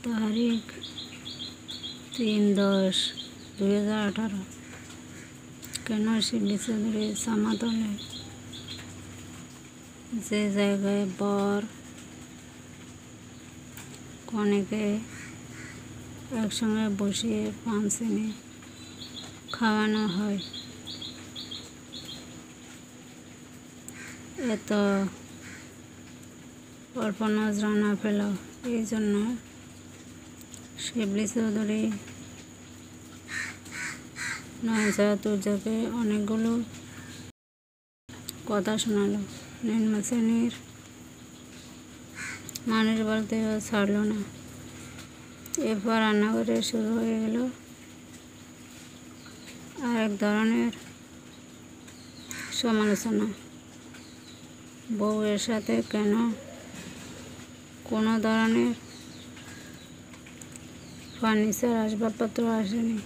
তারিখ 3/10/2018। কেন শিবলি চৌধুরীর সামাতলে যে জায়গায় বর কনেকে একসঙ্গে বসিয়ে পান চিনি খাওয়ানো হয়, এত অল্প নজরানা পেল। এই জন্য শিবলি চৌধুরী নয়নছাড়া তুর্যকে অনেকগুলো কথা শোনালো। নিম্ন শ্রেণীর মানুষ বলতেও ছাড়ল না। এরপর রান্নাঘরে শুরু হয়ে গেল আরেক ধরনের সমালোচনা। বউয়ের সাথে কেন কোনো ধরনের ফার্নিচার আসবাবপত্র আসেনি।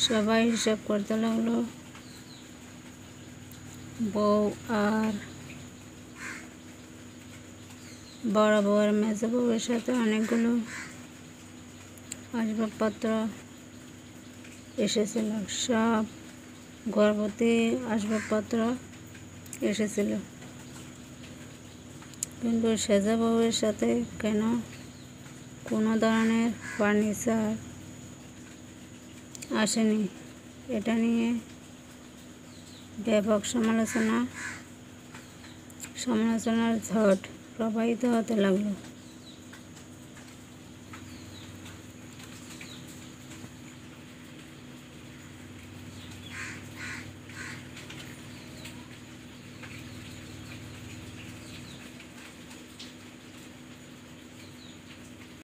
সবাই হিসাব করতে লাগলো বউ আর বড় বউয়ের মেজো বউয়ের সাথে অনেকগুলো আসবাবপত্র এসেছিল, সব ঘরভর্তি আসবাবপত্র এসেছিল, কিন্তু সেজো বউয়ের সাথে কেন কোনো ধরনের ফার্নিচার আসেনি, এটা নিয়ে ব্যাপক সমালোচনার ঝড় প্রবাহিত হতে লাগলো।